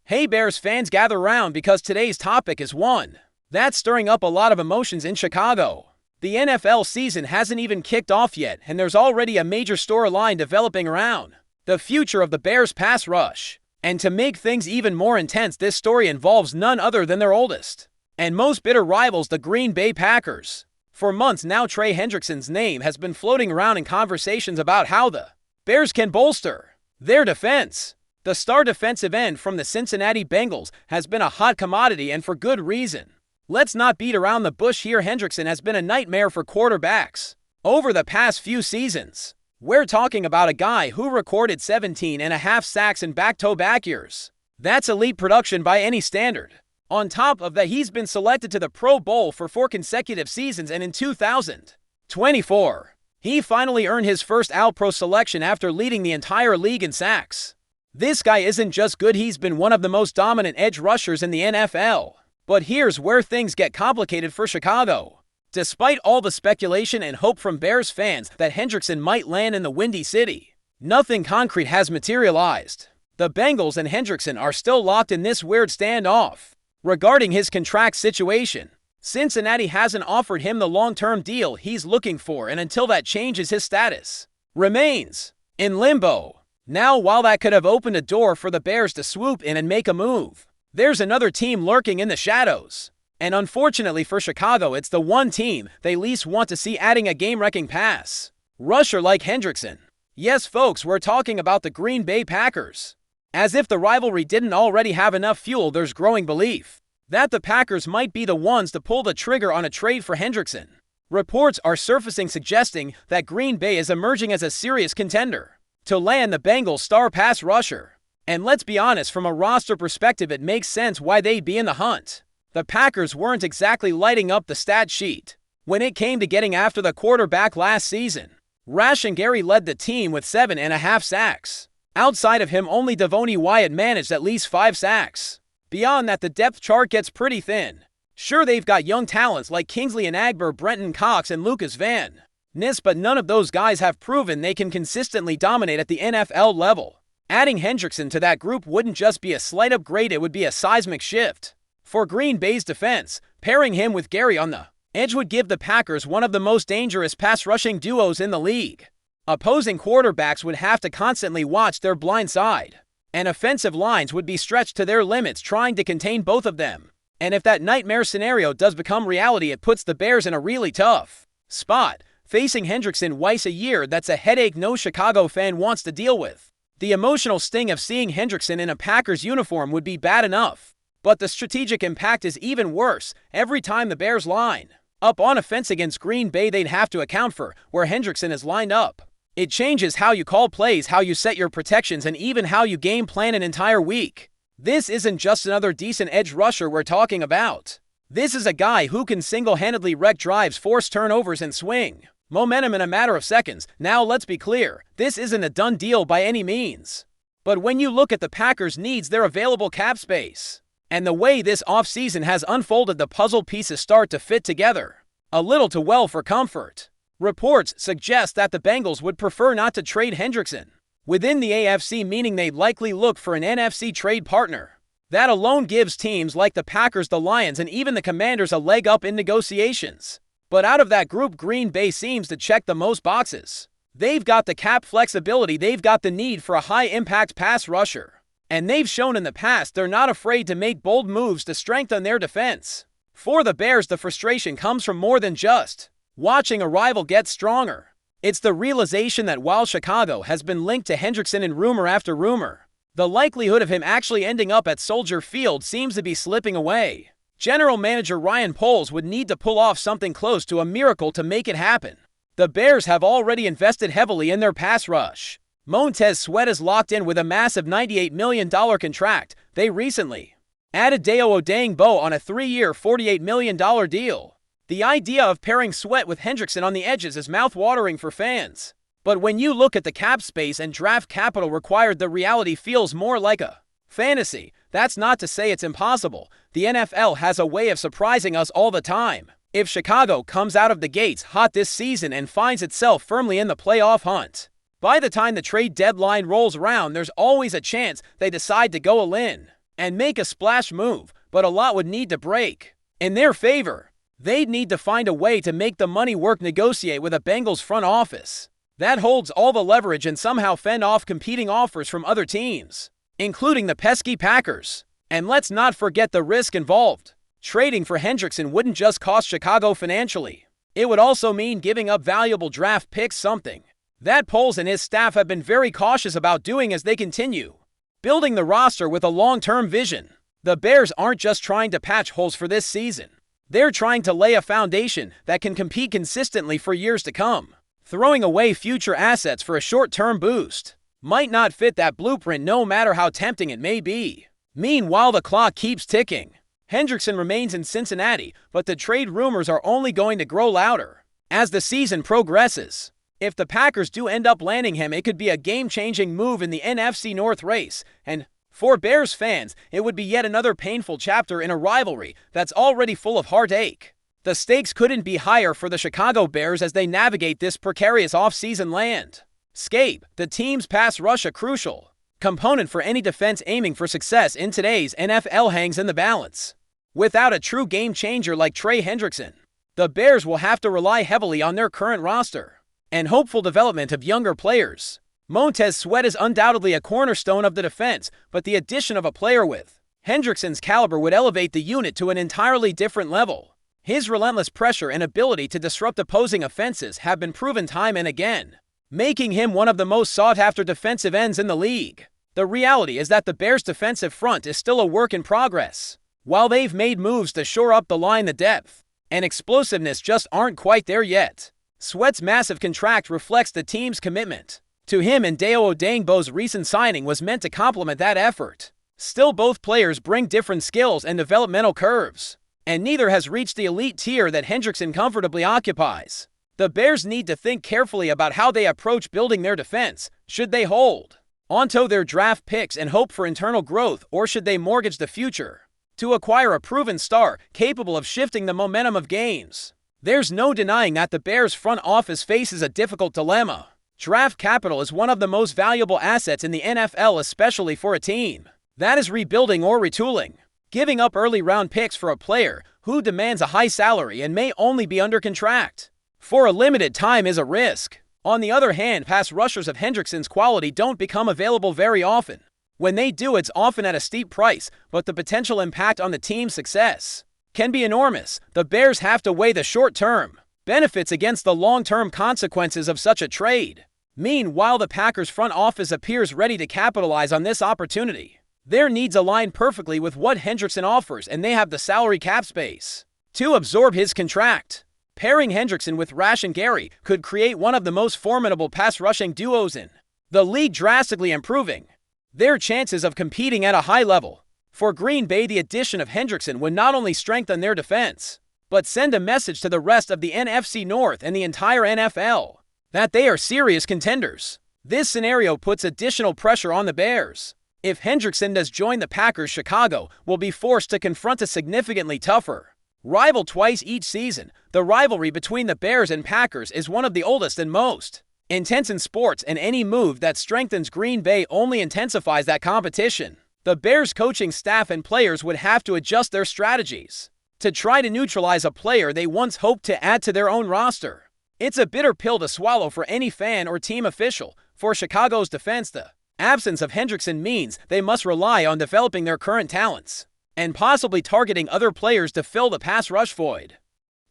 Hey Bears fans, gather round because today's topic is one that's stirring up a lot of emotions in Chicago. The NFL season hasn't even kicked off yet, and there's already a major storyline developing around the future of the Bears pass rush. And to make things even more intense, this story involves none other than their oldest and most bitter rivals, the Green Bay Packers. For months now, Trey Hendrickson's name has been floating around in conversations about how the Bears can bolster their defense. The star defensive end from the Cincinnati Bengals has been a hot commodity, and for good reason. Let's not beat around the bush here. Hendrickson has been a nightmare for quarterbacks over the past few seasons. We're talking about a guy who recorded 17.5 sacks in back-to-back years. That's elite production by any standard. On top of that, he's been selected to the Pro Bowl for 4 consecutive seasons, and in 2024, he finally earned his first All-Pro selection after leading the entire league in sacks. This guy isn't just good, he's been one of the most dominant edge rushers in the NFL. But here's where things get complicated for Chicago. Despite all the speculation and hope from Bears fans that Hendrickson might land in the Windy City, nothing concrete has materialized. The Bengals and Hendrickson are still locked in this weird standoff regarding his contract situation. Cincinnati hasn't offered him the long-term deal he's looking for, and until that changes, his status remains in limbo. Now, while that could have opened a door for the Bears to swoop in and make a move, there's another team lurking in the shadows. And unfortunately for Chicago, it's the one team they least want to see adding a game-wrecking pass rusher like Hendrickson. Yes, folks, we're talking about the Green Bay Packers. As if the rivalry didn't already have enough fuel, there's growing belief that the Packers might be the ones to pull the trigger on a trade for Hendrickson. Reports are surfacing suggesting that Green Bay is emerging as a serious contender to land the Bengals' star pass rusher. And let's be honest, from a roster perspective, it makes sense why they'd be in the hunt. The Packers weren't exactly lighting up the stat sheet when it came to getting after the quarterback last season. Rashan Gary led the team with 7.5 sacks. Outside of him, only Devontae Wyatt managed at least 5 sacks. Beyond that, the depth chart gets pretty thin. Sure, they've got young talents like Kingsley Enagbare, Brenton Cox, and Lucas Van Ness, but none of those guys have proven they can consistently dominate at the NFL level. Adding Hendrickson to that group wouldn't just be a slight upgrade, it would be a seismic shift for Green Bay's defense. Pairing him with Gary on the edge would give the Packers one of the most dangerous pass-rushing duos in the league. Opposing quarterbacks would have to constantly watch their blind side, and offensive lines would be stretched to their limits trying to contain both of them. And if that nightmare scenario does become reality, it puts the Bears in a really tough spot, facing Hendrickson twice a year. That's a headache no Chicago fan wants to deal with. The emotional sting of seeing Hendrickson in a Packers uniform would be bad enough, but the strategic impact is even worse. Every time the Bears line up on offense against Green Bay, they'd have to account for where Hendrickson is lined up. It changes how you call plays, how you set your protections, and even how you game plan an entire week. This isn't just another decent edge rusher we're talking about. This is a guy who can single-handedly wreck drives, force turnovers, and swing momentum in a matter of seconds. Now, let's be clear, this isn't a done deal by any means. But when you look at the Packers' needs, their available cap space, and the way this offseason has unfolded, the puzzle pieces start to fit together a little too well for comfort. Reports suggest that the Bengals would prefer not to trade Hendrickson within the AFC, meaning they'd likely look for an NFC trade partner. That alone gives teams like the Packers, the Lions, and even the Commanders a leg up in negotiations. But out of that group, Green Bay seems to check the most boxes. They've got the cap flexibility, they've got the need for a high-impact pass rusher, and they've shown in the past they're not afraid to make bold moves to strengthen their defense. For the Bears, the frustration comes from more than just watching a rival get stronger. It's the realization that while Chicago has been linked to Hendrickson in rumor after rumor, the likelihood of him actually ending up at Soldier Field seems to be slipping away. General Manager Ryan Poles would need to pull off something close to a miracle to make it happen. The Bears have already invested heavily in their pass rush. Montez Sweat is locked in with a massive $98 million contract. They recently added Deo Odeyingbo on a 3-year, $48 million deal. The idea of pairing Sweat with Hendrickson on the edges is mouth-watering for fans. But when you look at the cap space and draft capital required, the reality feels more like a fantasy. That's not to say it's impossible. The NFL has a way of surprising us all the time. If Chicago comes out of the gates hot this season and finds itself firmly in the playoff hunt, by the time the trade deadline rolls around, there's always a chance they decide to go all in. and make a splash move, but a lot would need to break in their favor. They'd need to find a way to make the money work, negotiate with a Bengals front office that holds all the leverage, and somehow fend off competing offers from other teams, including the pesky Packers. And let's not forget the risk involved. Trading for Hendrickson wouldn't just cost Chicago financially. It would also mean giving up valuable draft picks, something that Poles and his staff have been very cautious about doing as they continue building the roster with a long-term vision. The Bears aren't just trying to patch holes for this season. They're trying to lay a foundation that can compete consistently for years to come. Throwing away future assets for a short-term boost might not fit that blueprint, no matter how tempting it may be. Meanwhile, the clock keeps ticking. Hendrickson remains in Cincinnati, but the trade rumors are only going to grow louder as the season progresses. If the Packers do end up landing him, it could be a game-changing move in the NFC North race, and for Bears fans, it would be yet another painful chapter in a rivalry that's already full of heartache. The stakes couldn't be higher for the Chicago Bears as they navigate this precarious off-season landscape. The team's pass rush, a crucial component for any defense aiming for success in today's NFL, hangs in the balance. Without a true game-changer like Trey Hendrickson, the Bears will have to rely heavily on their current roster and hopeful development of younger players. Montez Sweat is undoubtedly a cornerstone of the defense, but the addition of a player with Hendrickson's caliber would elevate the unit to an entirely different level. His relentless pressure and ability to disrupt opposing offenses have been proven time and again, making him one of the most sought-after defensive ends in the league. The reality is that the Bears' defensive front is still a work in progress. While they've made moves to shore up the line, the depth and explosiveness just aren't quite there yet. Sweat's massive contract reflects the team's commitment to him, and Dayo Odeyingbo's recent signing was meant to complement that effort. Still, both players bring different skills and developmental curves, and neither has reached the elite tier that Hendrickson comfortably occupies. The Bears need to think carefully about how they approach building their defense. Should they hold onto their draft picks and hope for internal growth, or should they mortgage the future to acquire a proven star capable of shifting the momentum of games? There's no denying that the Bears front office faces a difficult dilemma. Draft capital is one of the most valuable assets in the NFL, especially for a team that is rebuilding or retooling. Giving up early round picks for a player who demands a high salary and may only be under contract for a limited time is a risk. On the other hand, pass rushers of Hendrickson's quality don't become available very often. When they do, it's often at a steep price, but the potential impact on the team's success can be enormous. The Bears have to weigh the short-term benefits against the long-term consequences of such a trade. Meanwhile, the Packers front office appears ready to capitalize on this opportunity. Their needs align perfectly with what Hendrickson offers, and they have the salary cap space to absorb his contract. Pairing Hendrickson with Rashan Gary could create one of the most formidable pass-rushing duos in the league, drastically improving their chances of competing at a high level. For Green Bay, the addition of Hendrickson would not only strengthen their defense, but send a message to the rest of the NFC North and the entire NFL that they are serious contenders. This scenario puts additional pressure on the Bears. If Hendrickson does join the Packers, Chicago will be forced to confront a significantly tougher rival twice each season. The rivalry between the Bears and Packers is one of the oldest and most intense in sports, and any move that strengthens Green Bay only intensifies that competition. The Bears coaching staff and players would have to adjust their strategies to try to neutralize a player they once hoped to add to their own roster. It's a bitter pill to swallow for any fan or team official. For Chicago's defense, the absence of Hendrickson means they must rely on developing their current talents and possibly targeting other players to fill the pass rush void.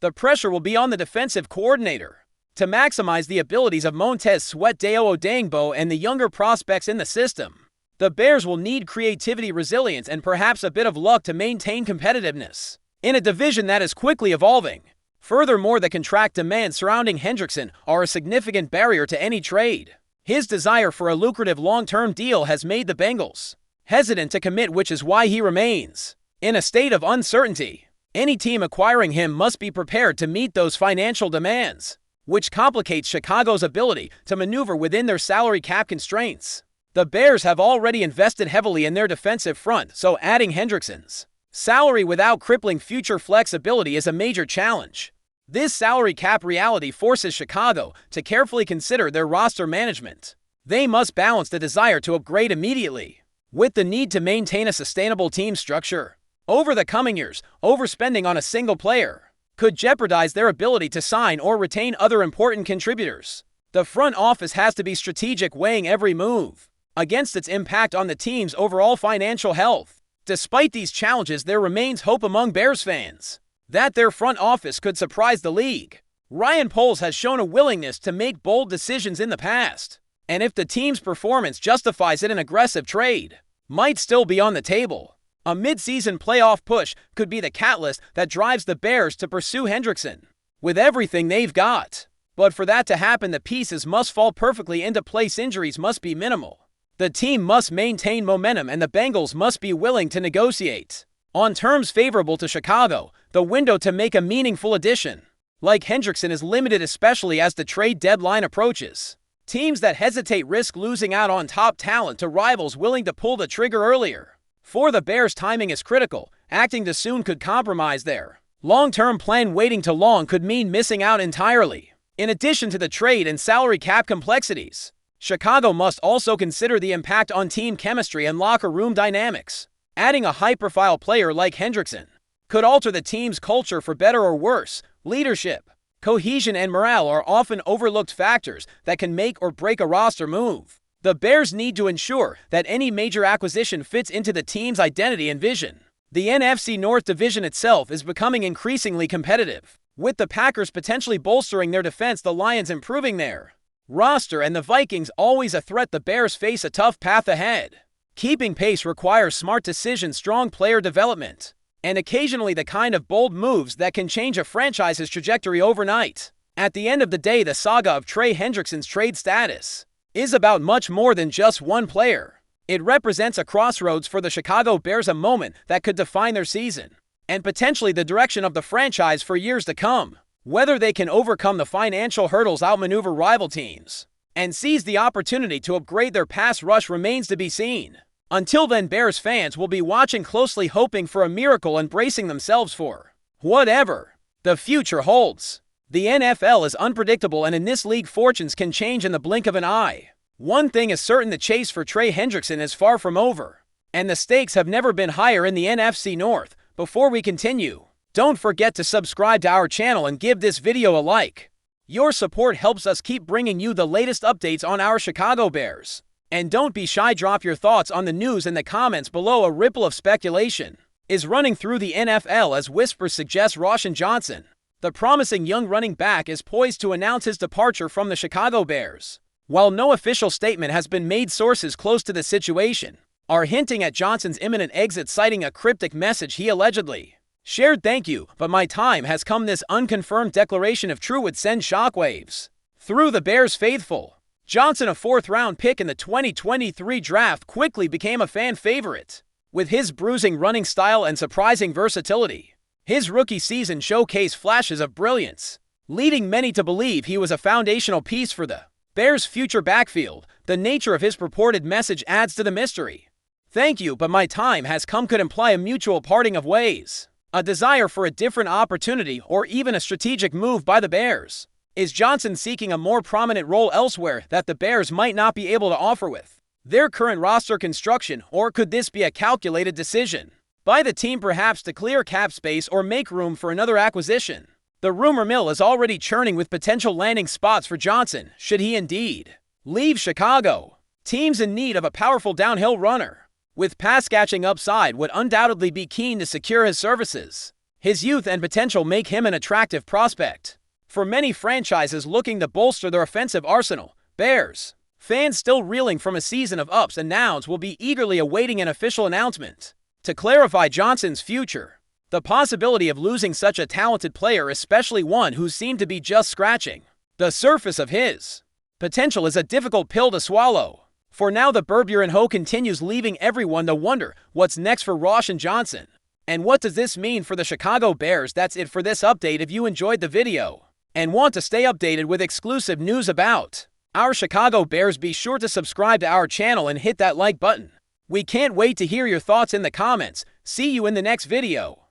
The pressure will be on the defensive coordinator to maximize the abilities of Montez Sweat, Dayo Odeyingbo, and the younger prospects in the system. The Bears will need creativity, resilience, and perhaps a bit of luck to maintain competitiveness in a division that is quickly evolving. Furthermore, the contract demands surrounding Hendrickson are a significant barrier to any trade. His desire for a lucrative long-term deal has made the Bengals hesitant to commit, which is why he remains in a state of uncertainty. Any team acquiring him must be prepared to meet those financial demands, which complicates Chicago's ability to maneuver within their salary cap constraints. The Bears have already invested heavily in their defensive front, so adding Hendrickson's salary without crippling future flexibility is a major challenge. This salary cap reality forces Chicago to carefully consider their roster management. They must balance the desire to upgrade immediately with the need to maintain a sustainable team structure. Over the coming years, overspending on a single player could jeopardize their ability to sign or retain other important contributors. The front office has to be strategic, weighing every move against its impact on the team's overall financial health. Despite these challenges, there remains hope among Bears fans that their front office could surprise the league. Ryan Poles has shown a willingness to make bold decisions in the past, and if the team's performance justifies it, an aggressive trade might still be on the table. A mid-season playoff push could be the catalyst that drives the Bears to pursue Hendrickson with everything they've got. But for that to happen, the pieces must fall perfectly into place. Injuries must be minimal. The team must maintain momentum, and the Bengals must be willing to negotiate on terms favorable to Chicago. The window to make a meaningful addition like Hendrickson is limited, especially as the trade deadline approaches. Teams that hesitate risk losing out on top talent to rivals willing to pull the trigger earlier. For the Bears, timing is critical. Acting too soon could compromise their long-term plan. Waiting too long could mean missing out entirely. In addition to the trade and salary cap complexities, Chicago must also consider the impact on team chemistry and locker room dynamics. Adding a high-profile player like Hendrickson could alter the team's culture for better or worse. Leadership, cohesion, and morale are often overlooked factors that can make or break a roster move. The Bears need to ensure that any major acquisition fits into the team's identity and vision. The NFC North division itself is becoming increasingly competitive, with the Packers potentially bolstering their defense, the Lions improving their roster, and the Vikings always a threat. The Bears face a tough path ahead. Keeping pace requires smart decisions, strong player development, and occasionally the kind of bold moves that can change a franchise's trajectory overnight. At the end of the day, the saga of Trey Hendrickson's trade status is about much more than just one player. It represents a crossroads for the Chicago Bears, a moment that could define their season and potentially the direction of the franchise for years to come. Whether they can overcome the financial hurdles, outmaneuver rival teams, and seize the opportunity to upgrade their pass rush remains to be seen. Until then, Bears fans will be watching closely, hoping for a miracle and bracing themselves for whatever the future holds. The NFL is unpredictable, and in this league, fortunes can change in the blink of an eye. One thing is certain: the chase for Trey Hendrickson is far from over, and the stakes have never been higher in the NFC North. Before we continue, don't forget to subscribe to our channel and give this video a like. Your support helps us keep bringing you the latest updates on our Chicago Bears. And don't be shy, drop your thoughts on the news in the comments below. A ripple of speculation is running through the NFL as whispers suggest ROSCHON Johnson, the promising young running back, is poised to announce his departure from the Chicago Bears. While no official statement has been made, sources close to the situation are hinting at Johnson's imminent exit, citing a cryptic message he allegedly shared. "Thank you, but my time has come." This unconfirmed declaration, if true, would send shockwaves through the Bears faithful. Johnson, a fourth-round pick in the 2023 draft, quickly became a fan favorite. With his bruising running style and surprising versatility, his rookie season showcased flashes of brilliance, leading many to believe he was a foundational piece for the Bears' future backfield. The nature of his purported message adds to the mystery. "Thank you, but my time has come" could imply a mutual parting of ways, a desire for a different opportunity, or even a strategic move by the Bears. Is Johnson seeking a more prominent role elsewhere that the Bears might not be able to offer with their current roster construction, or could this be a calculated decision by the team, perhaps to clear cap space or make room for another acquisition? The rumor mill is already churning with potential landing spots for Johnson, should he indeed leave Chicago. Teams in need of a powerful downhill runner with pass-catching upside would undoubtedly be keen to secure his services. His youth and potential make him an attractive prospect for many franchises looking to bolster their offensive arsenal. Bears fans still reeling from a season of ups and downs will be eagerly awaiting an official announcement to clarify Johnson's future. The possibility of losing such a talented player, especially one who seemed to be just scratching the surface of his potential, is a difficult pill to swallow. For now, the Burburin-Ho continues, leaving everyone to wonder what's next for ROSCHON Johnson. And what does this mean for the Chicago Bears? That's it for this update. If you enjoyed the video and want to stay updated with exclusive news about our Chicago Bears, be sure to subscribe to our channel and hit that like button. We can't wait to hear your thoughts in the comments. See you in the next video.